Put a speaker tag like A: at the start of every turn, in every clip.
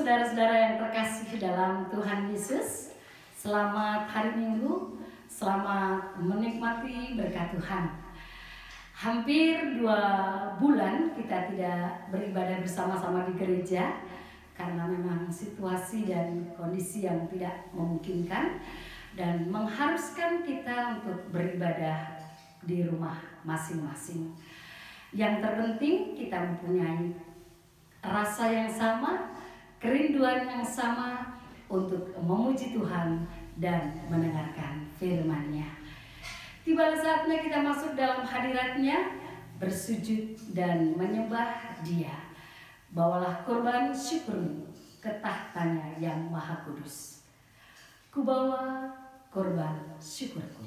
A: saudara-saudara yang terkasih dalam Tuhan Yesus, selamat hari Minggu, selamat menikmati berkat Tuhan. Hampir 2 bulan kita tidak beribadah bersama-sama di gereja karena memang situasi dan kondisi yang tidak memungkinkan dan mengharuskan kita untuk beribadah di rumah masing-masing. Yang terpenting kita mempunyai rasa yang sama, kerinduan yang sama untuk memuji Tuhan dan mendengarkan firman-Nya. Tibalah saatnya kita masuk dalam hadirat-Nya, bersujud dan menyembah Dia. Bawalah korban syukurmu ke tahtanya yang maha kudus. Kubawa korban syukurku.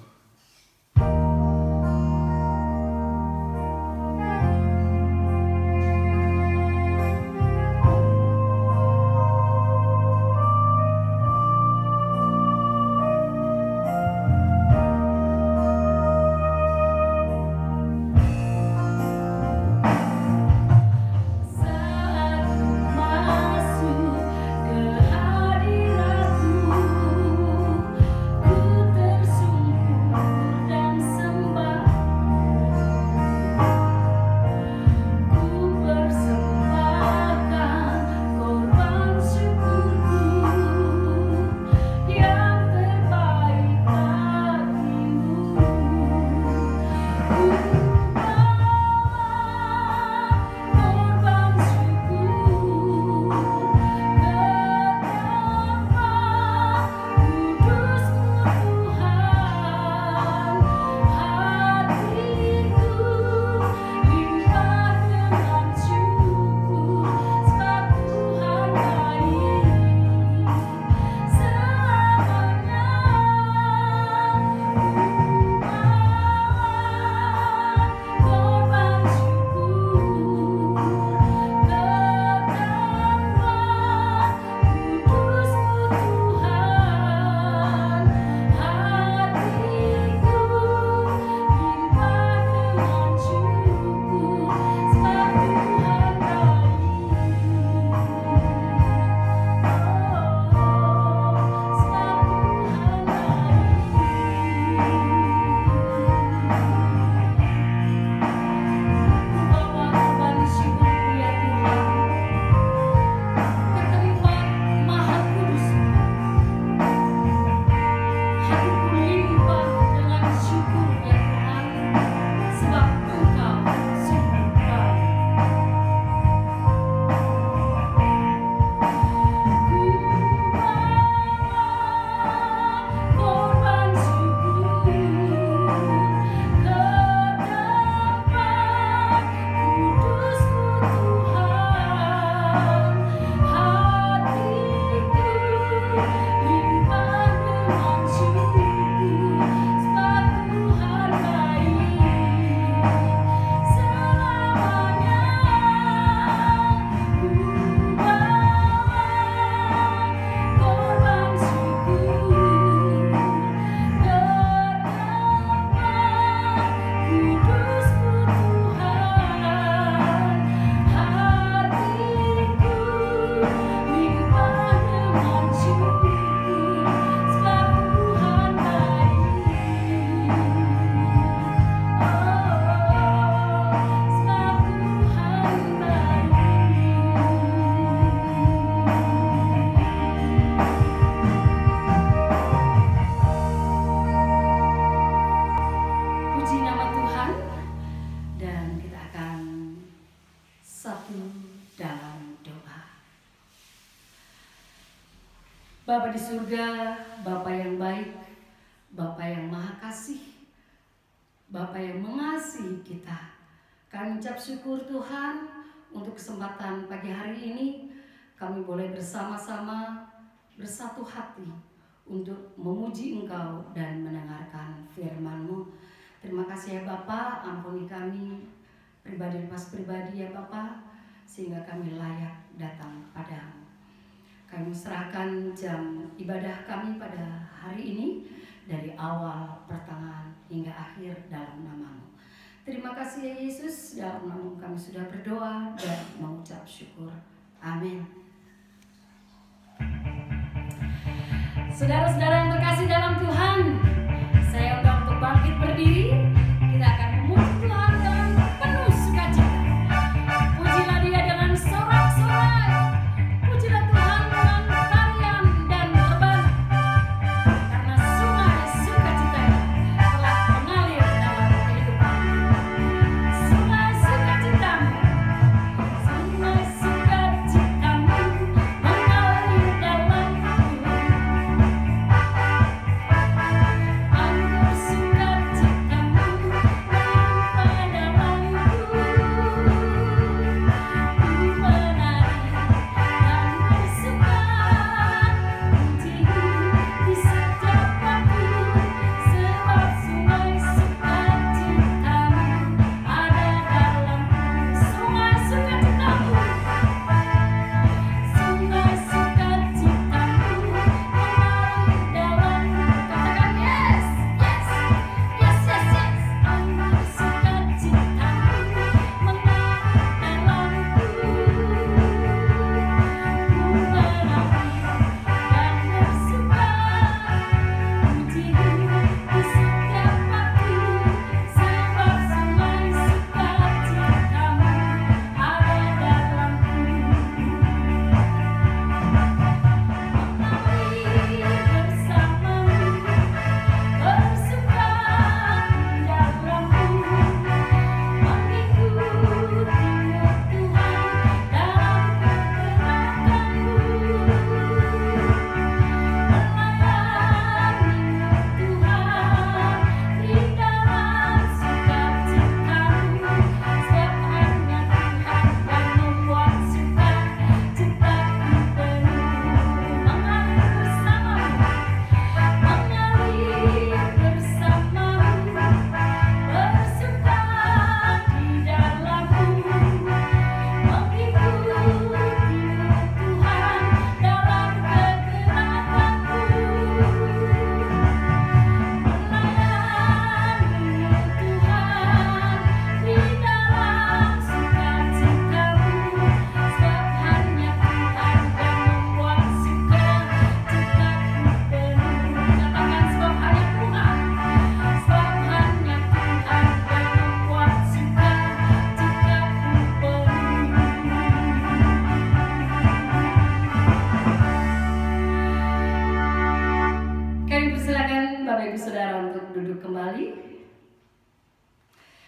A: Bapa di surga, Bapa yang baik, Bapa yang maha kasih, Bapa yang mengasihi kita. Kami ucap syukur Tuhan untuk kesempatan pagi hari ini kami boleh bersama-sama bersatu hati untuk memuji Engkau dan mendengarkan firman-Mu. Terima kasih ya Bapa, ampuni kami pribadi lepas pribadi ya Bapa, sehingga kami layak datang padamu. Kami serahkan jam ibadah kami pada hari ini dari awal, pertengahan, hingga akhir dalam nama-Mu. Terima kasih ya Yesus, dalam nama-Mu kami sudah berdoa dan mengucap syukur. Amin. Saudara-saudara yang terkasih dalam Tuhan, saya undang untuk bangkit berdiri. Kita akan memuji Tuhan dengan penuh sukacita. Pujilah Dia dengan sorak-sorai. Pujilah Tuhan dengan tarian dan rebana. Karena sungai sukacita telah mengalir dalam kehidupan. Sungai sukacitamu, sungai sukacitamu mengalir dalam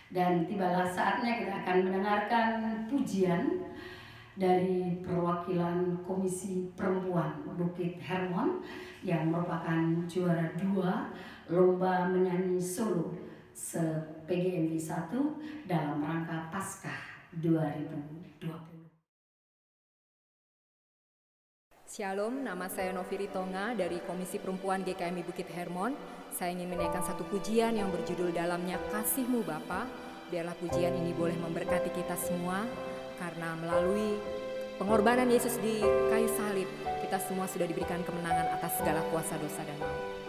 A: dan tibalah saatnya kita akan mendengarkan pujian dari perwakilan Komisi Perempuan Bukit Hermon yang merupakan juara 2 Lomba Menyanyi Solo se-PGMI 1 dalam rangka Paskah 2020.
B: Shalom, nama saya Noviri Tonga dari Komisi Perempuan GKMI Bukit Hermon. Saya ingin menaikkan satu pujian yang berjudul dalamnya Kasih-Mu Bapa. Biarlah pujian ini boleh memberkati kita semua, karena melalui pengorbanan Yesus di kayu salib, kita semua sudah diberikan kemenangan atas segala kuasa dosa dan maut.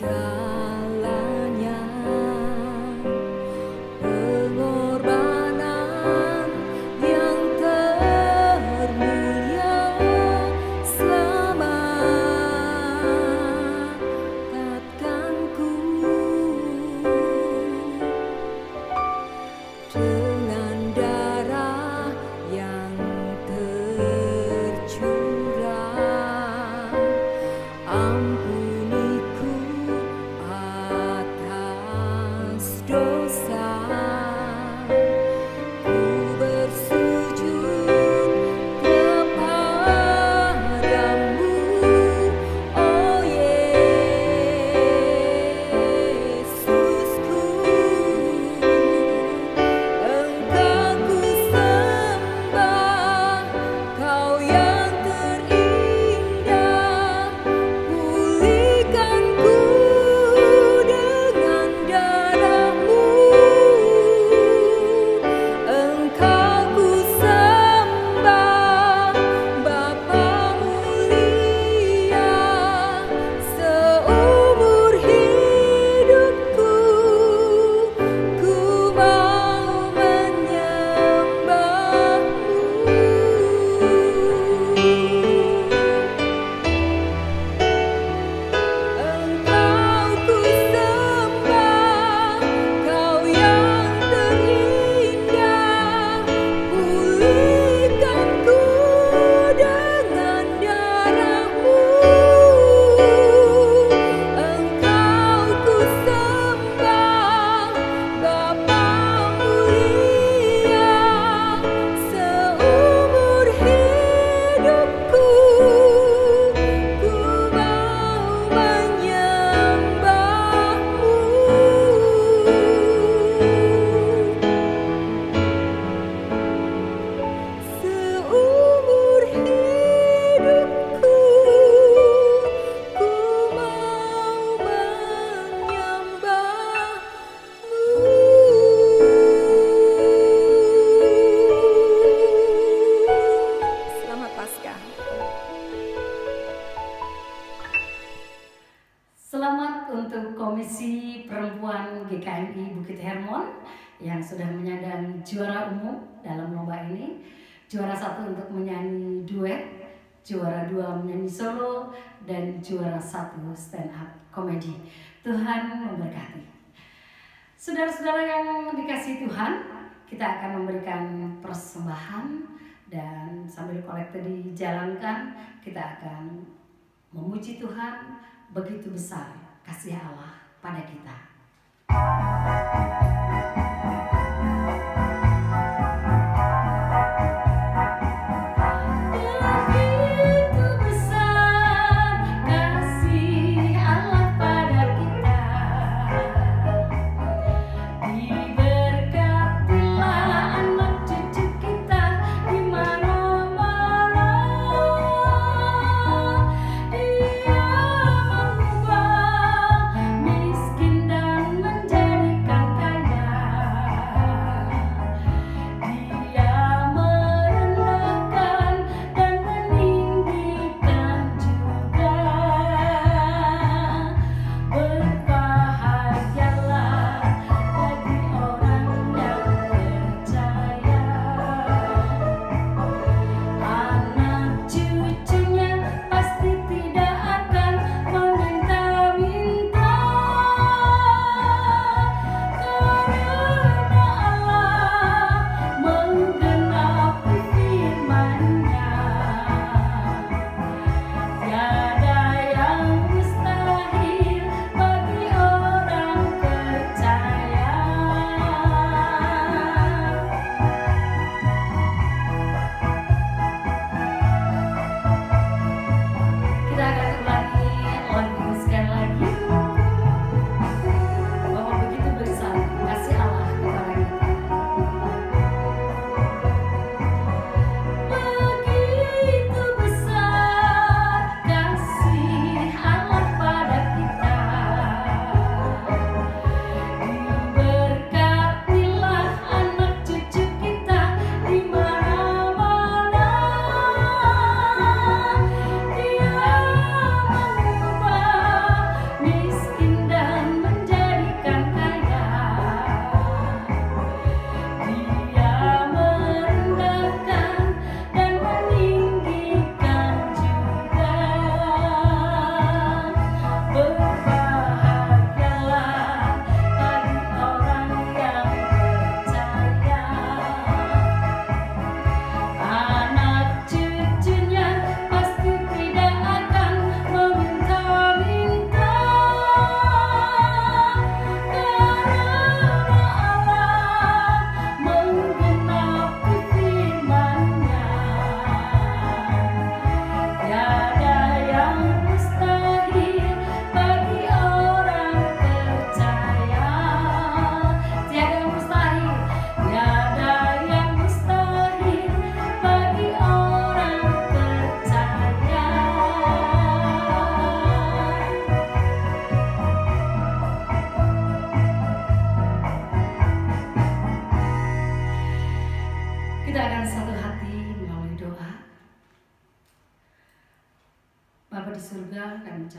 C: Segalanya
A: yang sudah menyandang juara umum dalam lomba ini, juara 1 untuk menyanyi duet, juara 2 menyanyi solo, dan juara 1 stand up komedi. Tuhan memberkati. Saudara-saudara yang dikasihi Tuhan, kita akan memberikan persembahan, dan sambil kolekte dijalankan, kita akan memuji Tuhan. Begitu besar kasih Allah pada kita.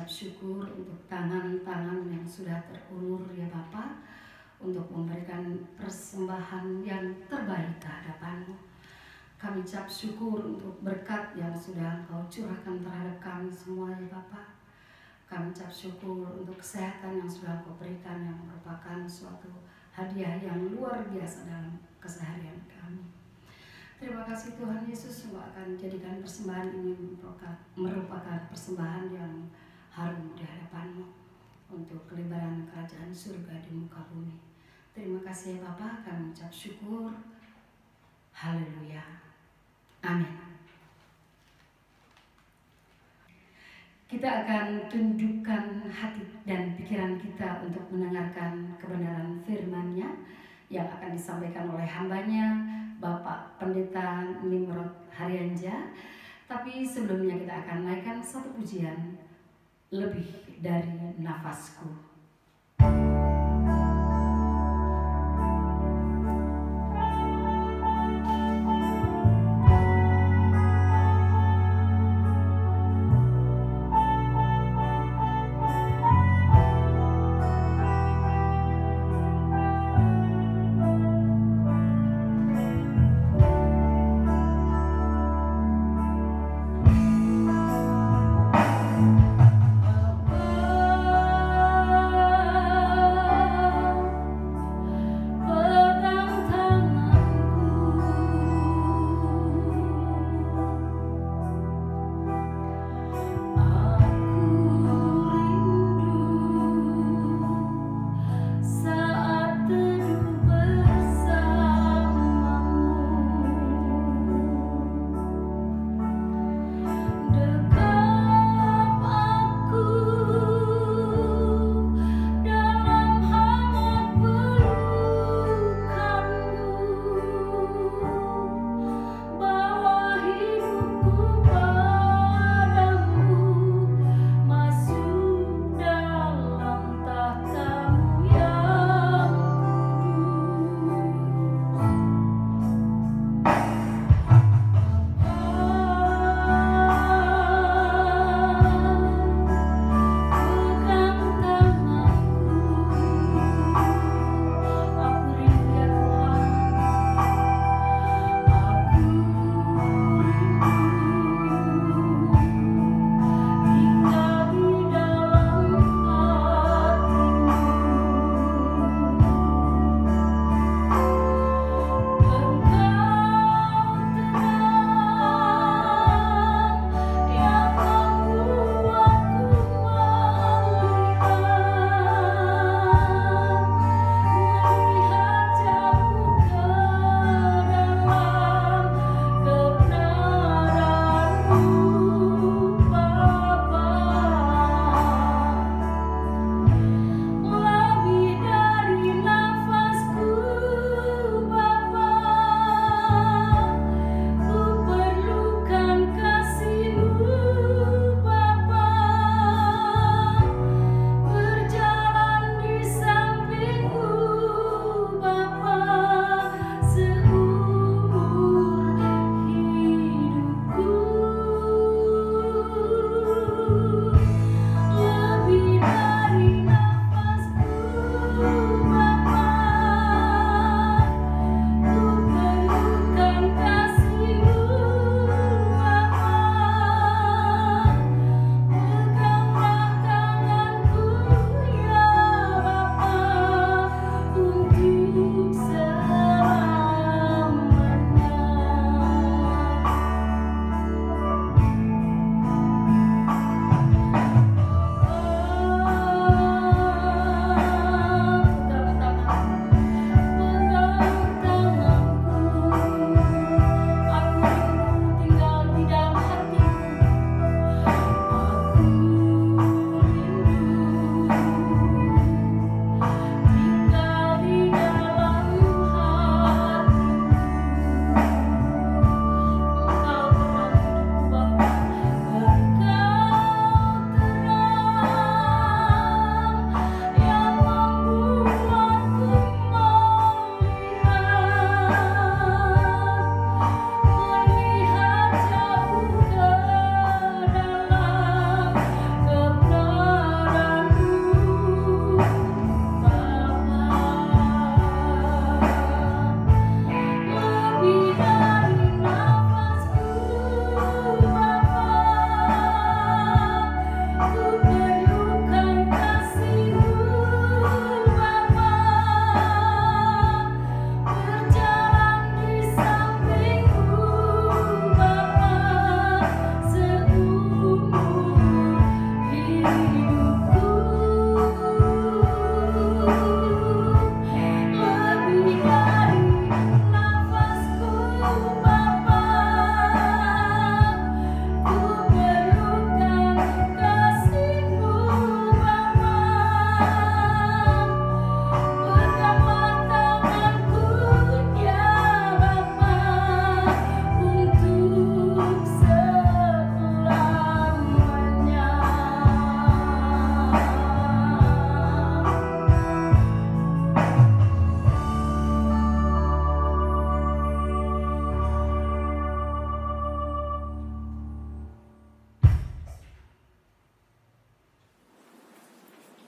A: Syukur untuk tangan-tangan yang sudah terulur ya Bapa, untuk memberikan persembahan yang terbaik ke hadapan-Mu. Kami ucap syukur untuk berkat yang sudah Engkau curahkan terhadap kami semua ya Bapa. Kami ucap syukur untuk kesehatan yang sudah Engkau berikan, yang merupakan suatu hadiah yang luar biasa dalam keseharian kami. Terima kasih Tuhan Yesus, Engkau akan jadikan persembahan ini merupakan persembahan yang harum di hadapan-Mu untuk kelebaran kerajaan surga di muka bumi. Terima kasih ya Bapa, kami ucap syukur. Haleluya. Amin. Kita akan tundukkan hati dan pikiran kita untuk mendengarkan kebenaran firman-Nya yang akan disampaikan oleh hambanya Bapak Pendeta Nimrod Haryanja. Tapi sebelumnya kita akan naikkan satu pujian, Lebih Dari Nafasku.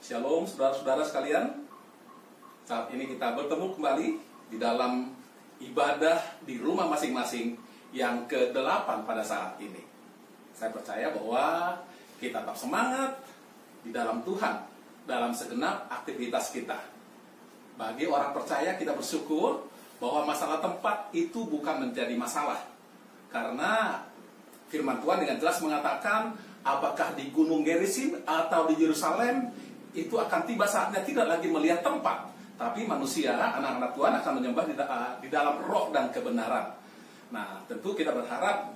C: Shalom saudara-saudara sekalian. Saat ini kita bertemu kembali di dalam ibadah di rumah masing-masing yang ke-8 pada saat ini. Saya percaya bahwa kita tetap semangat di dalam Tuhan, dalam segenap aktivitas kita. Bagi orang percaya, kita bersyukur bahwa masalah tempat itu bukan menjadi masalah. Karena firman Tuhan dengan jelas mengatakan, apakah di Gunung Gerizim atau di Yerusalem, itu akan tiba saatnya tidak lagi melihat tempat, tapi manusia, anak-anak Tuhan akan menyembah di dalam roh dan kebenaran. Nah, tentu kita berharap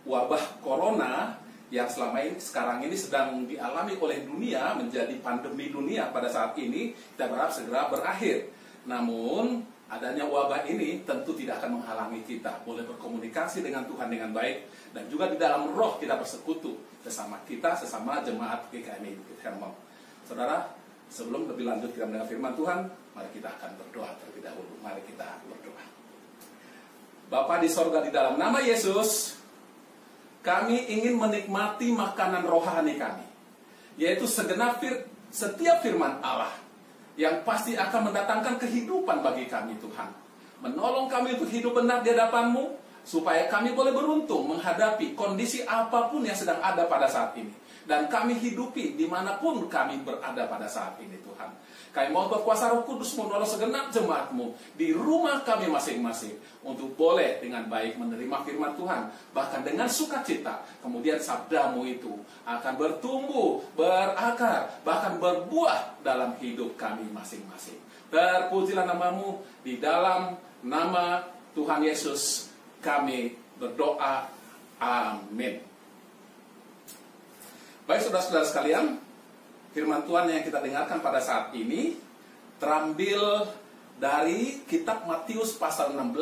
C: wabah corona yang sekarang ini sedang dialami oleh dunia, menjadi pandemi dunia pada saat ini, kita berharap segera berakhir. Namun, adanya wabah ini tentu tidak akan menghalangi kita boleh berkomunikasi dengan Tuhan dengan baik, dan juga di dalam roh kita bersekutu sesama jemaat GKMI Bukit Hermon. Saudara, sebelum lebih lanjut kita mendengar firman Tuhan, mari kita akan berdoa terlebih dahulu. Mari kita berdoa. Bapa di sorga, di dalam nama Yesus, kami ingin menikmati makanan rohani kami, yaitu setiap firman Allah yang pasti akan mendatangkan kehidupan bagi kami, Tuhan. Menolong kami untuk hidup benar di hadapan-Mu, supaya kami boleh beruntung menghadapi kondisi apapun yang sedang ada pada saat ini. Dan kami hidupi dimanapun kami berada pada saat ini, Tuhan. Kami mohon berkuasa Roh Kudus menolong segenap jemaat-Mu di rumah kami masing-masing, untuk boleh dengan baik menerima firman Tuhan, bahkan dengan sukacita. Kemudian sabda-Mu itu akan bertumbuh, berakar, bahkan berbuah dalam hidup kami masing-masing. Terpujilah nama-Mu, di dalam nama Tuhan Yesus kami berdoa. Amin. Baik saudara-saudara sekalian, firman Tuhan yang kita dengarkan pada saat ini terambil dari kitab Matius pasal 16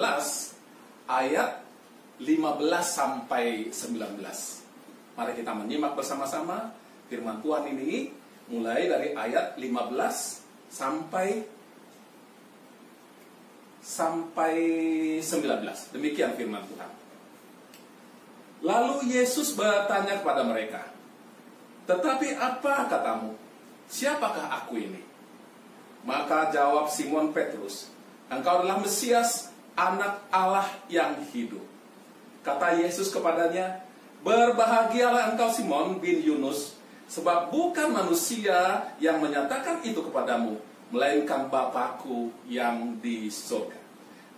C: ayat 15 sampai 19. Mari kita menyimak bersama-sama firman Tuhan ini mulai dari ayat 15 sampai 19. Demikian firman Tuhan. Lalu Yesus bertanya kepada mereka, "Tetapi apa katamu? Siapakah aku ini?" Maka jawab Simon Petrus, "Engkau adalah Mesias, anak Allah yang hidup." Kata Yesus kepadanya, "Berbahagialah engkau Simon bin Yunus, sebab bukan manusia yang menyatakan itu kepadamu, melainkan Bapa-Ku yang di surga.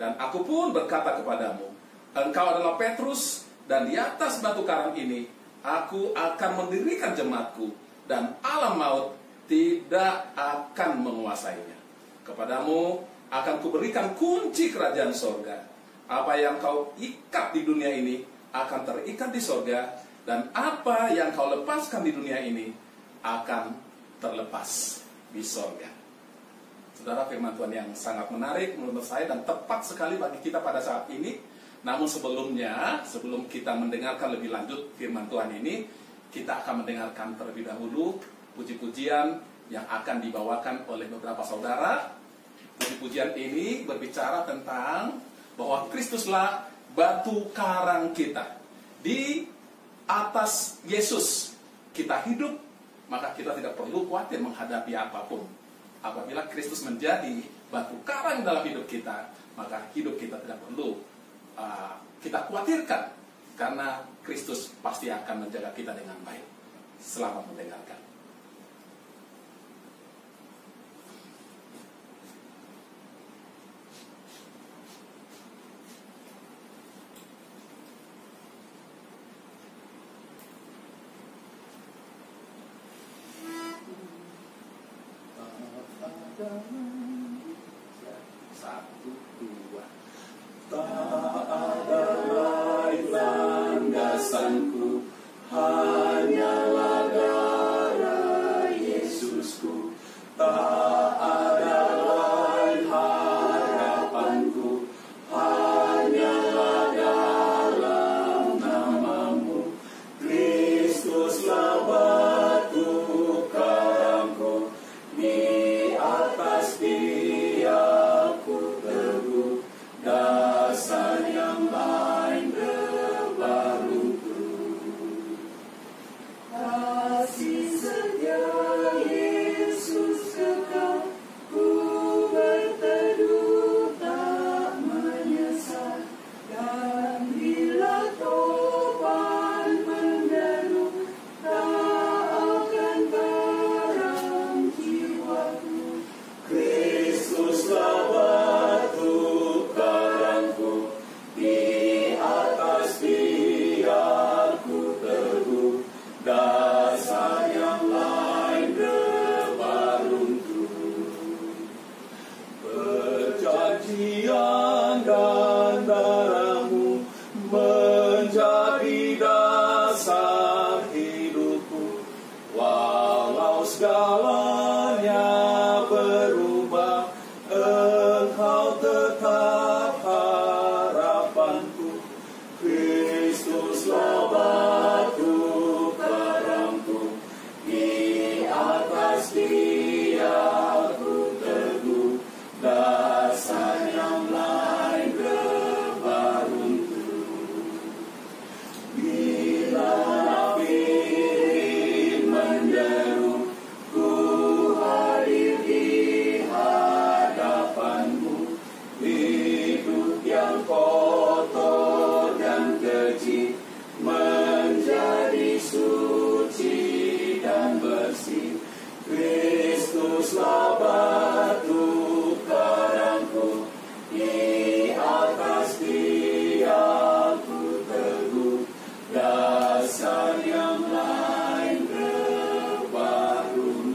C: Dan aku pun berkata kepadamu, engkau adalah Petrus, dan di atas batu karang ini Aku akan mendirikan jemaatku, dan alam maut tidak akan menguasainya. Kepadamu akan kuberikan kunci kerajaan sorga. Apa yang kau ikat di dunia ini akan terikat di sorga, dan apa yang kau lepaskan di dunia ini akan terlepas di sorga. Saudara, firman Tuhan yang sangat menarik menurut saya dan tepat sekali bagi kita pada saat ini. Namun sebelum kita mendengarkan lebih lanjut firman Tuhan ini, kita akan mendengarkan terlebih dahulu puji-pujian yang akan dibawakan oleh beberapa saudara. Puji-pujian ini berbicara tentang bahwa Kristuslah batu karang kita. Di atas Yesus kita hidup, maka kita tidak perlu khawatir menghadapi apapun. Apabila Kristus menjadi batu karang dalam hidup kita, maka hidup kita tidak perlu kita khawatirkan, karena Kristus pasti akan menjaga kita dengan baik. Selamat mendengarkan. Satu, dua. Tak ada lain landasanku, hanyalah darah Yesusku. Tak ada lain harapanku, hanyalah dalam namamu. Kristuslah batu karangku, di atas Dia ku teguh. Dasar yang lain berbaruku. darahmu menjadi dasar hidupku. Walau segalanya berubah, Engkau tetap harapanku. Kristuslah batu karangku, di atas Dia ku teguh, dasar yang lain berbaruntu. Bila api menderu, ku hadir di hadapanmu. Hidup yang kotor dan keji menjadi suci dan bersih. Kristuslah batu karangku, di atas Dia ku teguh, dasar yang lain berbaruntu.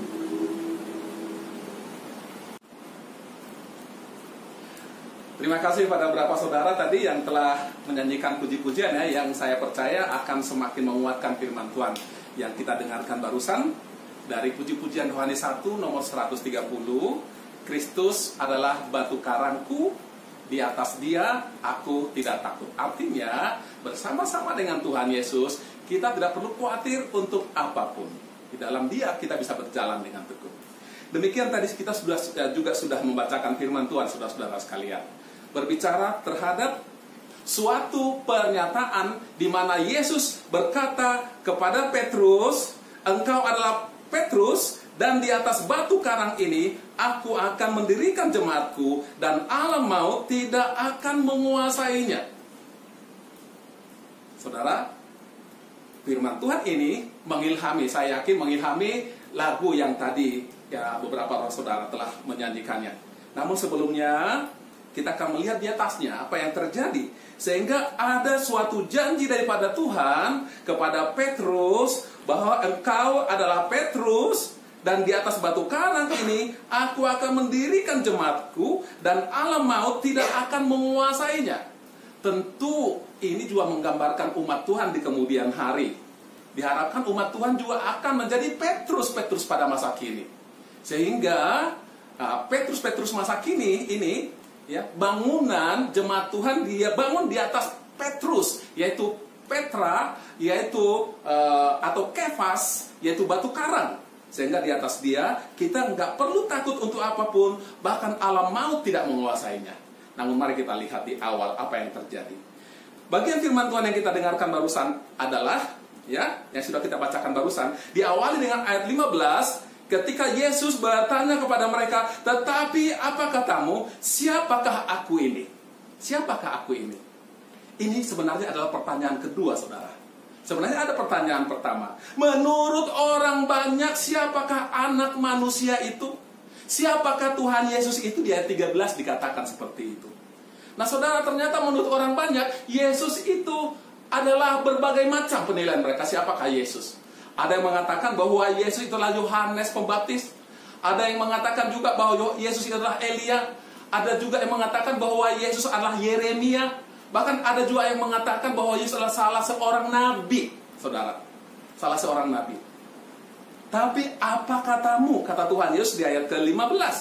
C: Terima kasih pada beberapa saudara tadi yang telah menyanyikan puji-pujian ya, yang saya percaya akan semakin menguatkan firman Tuhan yang kita dengarkan barusan dari puji-pujian Yohanes 1 nomor 130. Kristus adalah batu karangku, di atas Dia aku tidak takut. Artinya bersama-sama dengan Tuhan Yesus kita tidak perlu khawatir untuk apapun. Di dalam Dia kita bisa berjalan dengan teguh. Demikian tadi kita juga sudah membacakan firman Tuhan, saudara-saudara sekalian, berbicara terhadap suatu pernyataan di mana Yesus berkata kepada Petrus, engkau adalah Petrus, dan di atas batu karang ini aku akan mendirikan jemaatku, dan alam maut tidak akan menguasainya. Saudara, firman Tuhan ini mengilhami, saya yakin mengilhami lagu yang tadi ya beberapa orang saudara telah menyanyikannya. Namun sebelumnya kita akan melihat di atasnya apa yang terjadi, sehingga ada suatu janji daripada Tuhan kepada Petrus bahwa engkau adalah Petrus, dan di atas batu karang ini aku akan mendirikan jemaatku, dan alam maut tidak akan menguasainya. Tentu ini juga menggambarkan umat Tuhan di kemudian hari. Diharapkan umat Tuhan juga akan menjadi Petrus-Petrus pada masa kini, sehingga Petrus-Petrus masa kini ini ya, bangunan jemaat Tuhan dia bangun di atas Petrus, yaitu Petra, yaitu atau Kefas, yaitu batu karang. Sehingga di atas Dia kita nggak perlu takut untuk apapun, bahkan alam maut tidak menguasainya. Namun mari kita lihat di awal apa yang terjadi. Bagian firman Tuhan yang kita dengarkan barusan adalah ya, yang sudah kita bacakan barusan, diawali dengan ayat 15, ketika Yesus bertanya kepada mereka, tetapi apa katamu, siapakah aku ini? Siapakah aku ini? Ini sebenarnya adalah pertanyaan kedua, saudara. Sebenarnya ada pertanyaan pertama. Menurut orang banyak, siapakah anak manusia itu? Siapakah Tuhan Yesus itu? Di ayat 13 dikatakan seperti itu. Nah saudara, ternyata menurut orang banyak, Yesus itu adalah berbagai macam penilaian mereka. Siapakah Yesus? Ada yang mengatakan bahwa Yesus itulah Yohanes Pembaptis. Ada yang mengatakan juga bahwa Yesus itu adalah Elia. Ada juga yang mengatakan bahwa Yesus adalah Yeremia. Bahkan ada juga yang mengatakan bahwa Yesus adalah salah seorang nabi, saudara. Salah seorang nabi. Tapi apa katamu, kata Tuhan Yesus di ayat ke-15.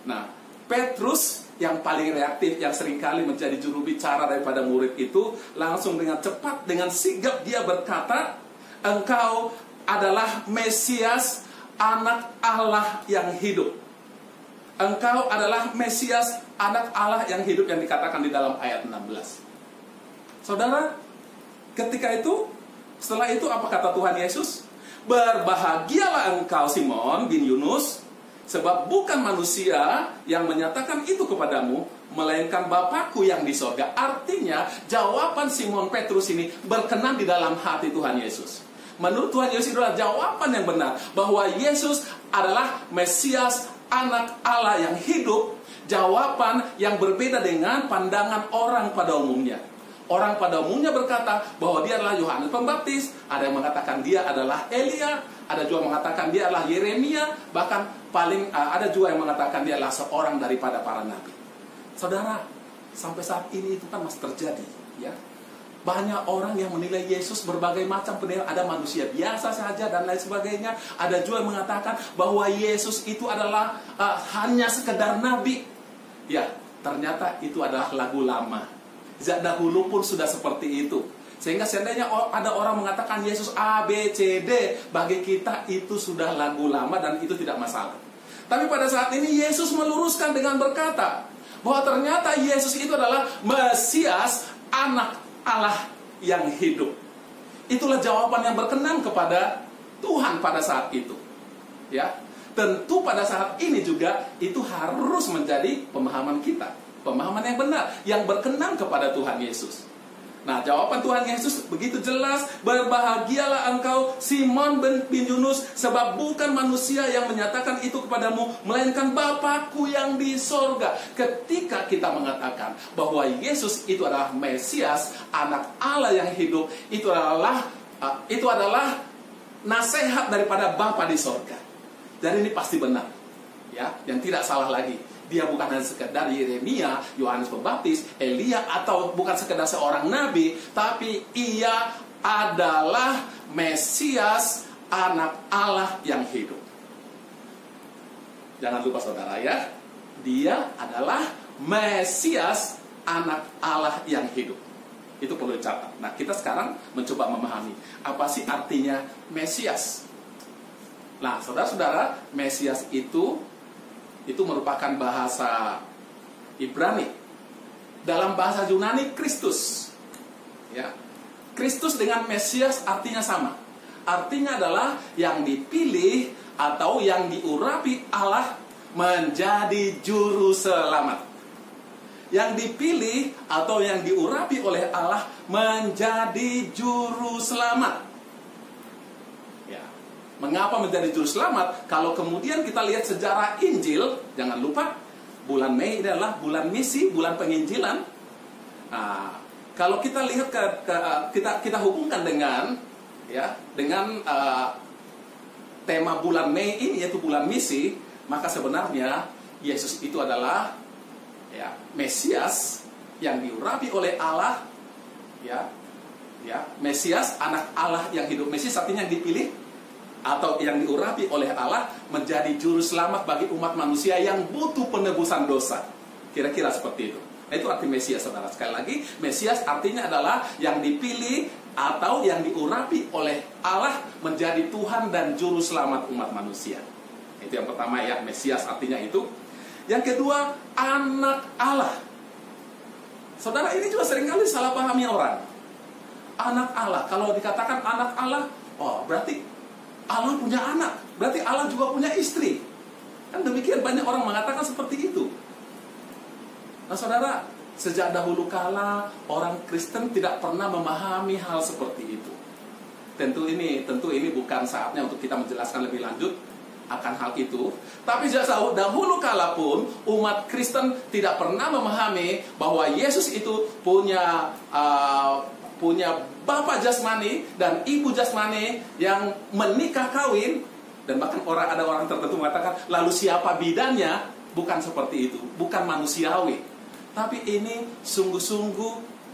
C: Nah, Petrus yang paling reaktif, yang seringkali menjadi juru bicara daripada murid itu, langsung dengan cepat, dengan sigap dia berkata, engkau adalah Mesias, anak Allah yang hidup. Engkau adalah Mesias, anak Allah yang hidup, yang dikatakan di dalam ayat 16. Saudara, ketika itu, setelah itu apa kata Tuhan Yesus? Berbahagialah engkau Simon bin Yunus, sebab bukan manusia yang menyatakan itu kepadamu, melainkan Bapakku yang di sorga. Artinya, jawaban Simon Petrus ini berkenan di dalam hati Tuhan Yesus. Menurut Tuhan Yesus itu adalah jawaban yang benar, bahwa Yesus adalah Mesias, anak Allah yang hidup. Jawaban yang berbeda dengan pandangan orang pada umumnya. Orang pada umumnya berkata bahwa dia adalah Yohanes Pembaptis. Ada yang mengatakan dia adalah Elia. Ada juga mengatakan dia adalah Yeremia. Bahkan ada juga yang mengatakan dia adalah seorang daripada para nabi. Saudara, sampai saat ini itu kan masih terjadi, ya. Banyak orang yang menilai Yesus berbagai macam penilaian. Ada manusia biasa saja dan lain sebagainya. Ada juga yang mengatakan bahwa Yesus itu adalah hanya sekedar nabi. Ya, ternyata itu adalah lagu lama. Sejak dahulu pun sudah seperti itu. Sehingga seandainya ada orang mengatakan Yesus A, B, C, D, bagi kita itu sudah lagu lama dan itu tidak masalah. Tapi pada saat ini Yesus meluruskan dengan berkata bahwa ternyata Yesus itu adalah Mesias, anak Allah yang hidup. Itulah jawaban yang berkenan kepada Tuhan pada saat itu. Ya, tentu pada saat ini juga itu harus menjadi pemahaman kita, pemahaman yang benar, yang berkenan kepada Tuhan Yesus. Nah, jawaban Tuhan Yesus begitu jelas, berbahagialah engkau Simon bin Yunus, sebab bukan manusia yang menyatakan itu kepadamu, melainkan Bapa-Ku yang di sorga. Ketika kita mengatakan bahwa Yesus itu adalah Mesias, anak Allah yang hidup, itu adalah nasihat daripada Bapa di sorga. Jadi ini pasti benar, ya, yang tidak salah lagi. Dia bukan hanya sekedar Yeremia, Yohanes Pembaptis, Elia, atau bukan sekedar seorang nabi, tapi ia adalah Mesias, anak Allah yang hidup. Jangan lupa saudara ya, dia adalah Mesias, anak Allah yang hidup. Itu perlu dicatat. Nah, kita sekarang mencoba memahami apa sih artinya Mesias. Nah, saudara-saudara, Mesias itu merupakan bahasa Ibrani. Dalam bahasa Yunani, Kristus. Ya. Kristus dengan Mesias artinya sama. Artinya adalah yang dipilih atau yang diurapi Allah menjadi juru selamat. Yang dipilih atau yang diurapi oleh Allah menjadi juru selamat. Mengapa menjadi juru selamat? Kalau kemudian kita lihat sejarah Injil, jangan lupa bulan Mei adalah bulan misi, bulan penginjilan. Nah, kalau kita lihat kita hubungkan dengan tema bulan Mei ini, yaitu bulan misi, maka sebenarnya Yesus itu adalah Mesias yang diurapi oleh Allah, Mesias, anak Allah yang hidup. Mesias artinya yang dipilih atau yang diurapi oleh Allah menjadi juru selamat bagi umat manusia yang butuh penebusan dosa. Kira-kira seperti itu. Nah, itu arti Mesias, saudara. Sekali lagi, Mesias artinya adalah yang dipilih atau yang diurapi oleh Allah menjadi Tuhan dan juru selamat umat manusia. Itu yang pertama ya, Mesias artinya itu. Yang kedua, anak Allah. Saudara, ini juga seringkali salah pahami orang. Anak Allah, kalau dikatakan anak Allah, oh berarti Allah punya anak, berarti Allah juga punya istri. Kan demikian banyak orang mengatakan seperti itu. Nah saudara, sejak dahulu kala orang Kristen tidak pernah memahami hal seperti itu. Tentu ini bukan saatnya untuk kita menjelaskan lebih lanjut akan hal itu. Tapi sejak dahulu kala pun umat Kristen tidak pernah memahami bahwa Yesus itu punya bapak jasmani dan ibu jasmani yang menikah kawin. Dan bahkan ada orang tertentu mengatakan, lalu siapa bidannya? Bukan seperti itu, bukan manusiawi. Tapi ini sungguh-sungguh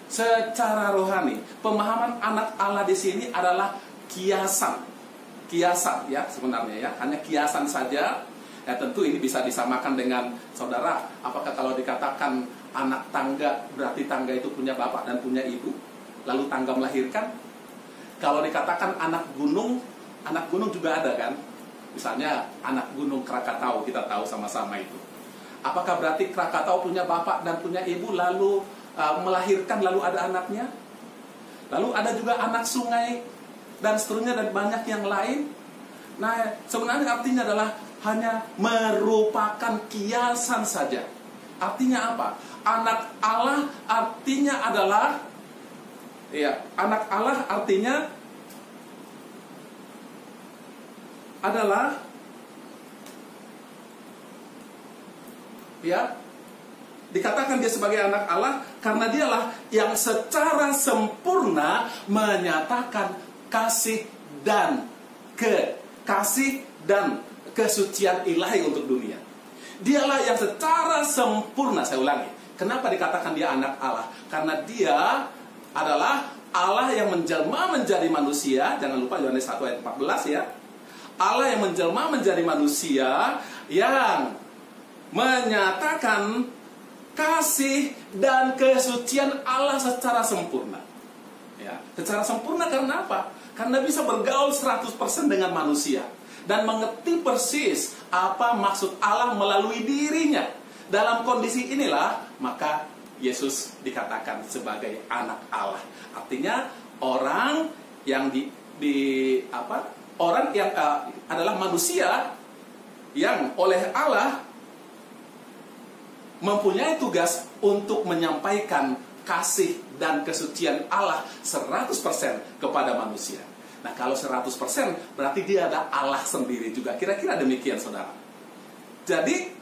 C: secara rohani. Pemahaman anak Allah di sini adalah kiasan ya sebenarnya ya, hanya kiasan saja. Ya tentu ini bisa disamakan dengan saudara, apakah kalau dikatakan anak tangga berarti tangga itu punya bapak dan punya ibu? Lalu tangga melahirkan. Kalau dikatakan anak gunung juga ada kan. Misalnya anak gunung Krakatau, kita tahu sama-sama itu. Apakah berarti Krakatau punya bapak dan punya ibu lalu melahirkan lalu ada anaknya? Lalu ada juga anak sungai dan seterusnya dan banyak yang lain. Nah, sebenarnya artinya adalah hanya merupakan kiasan saja. Artinya apa? Anak Allah artinya adalah anak Allah artinya adalah dikatakan dia sebagai anak Allah karena dialah yang secara sempurna menyatakan kasih dan kesucian ilahi untuk dunia. Dialah yang secara sempurna, saya ulangi, Kenapa dikatakan dia anak Allah? Karena dia adalah Allah yang menjelma menjadi manusia. Jangan lupa Yohanes 1 ayat 14 ya. Allah yang menjelma menjadi manusia, yang menyatakan kasih dan kesucian Allah secara sempurna. Ya, secara sempurna karena apa? Karena bisa bergaul 100% dengan manusia dan mengerti persis apa maksud Allah melalui dirinya. Dalam kondisi inilah maka Yesus dikatakan sebagai anak Allah. Artinya orang yang orang yang adalah manusia yang oleh Allah mempunyai tugas untuk menyampaikan kasih dan kesucian Allah 100% kepada manusia. Nah, kalau 100% berarti dia ada Allah sendiri juga. Kira-kira demikian, saudara. Jadi,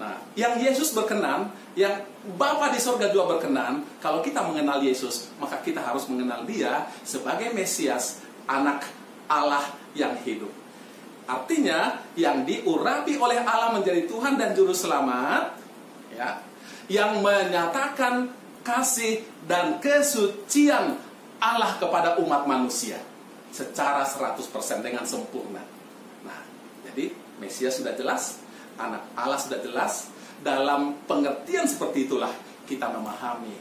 C: nah, yang Yesus berkenan, yang Bapa di sorga juga berkenan, kalau kita mengenal Yesus, maka kita harus mengenal dia sebagai Mesias, anak Allah yang hidup. Artinya, yang diurapi oleh Allah menjadi Tuhan dan Juru Selamat, ya, yang menyatakan kasih dan kesucian Allah kepada umat manusia secara 100% dengan sempurna. Nah, jadi Mesias sudah jelas, anak Allah sudah jelas. Dalam pengertian seperti itulah kita memahami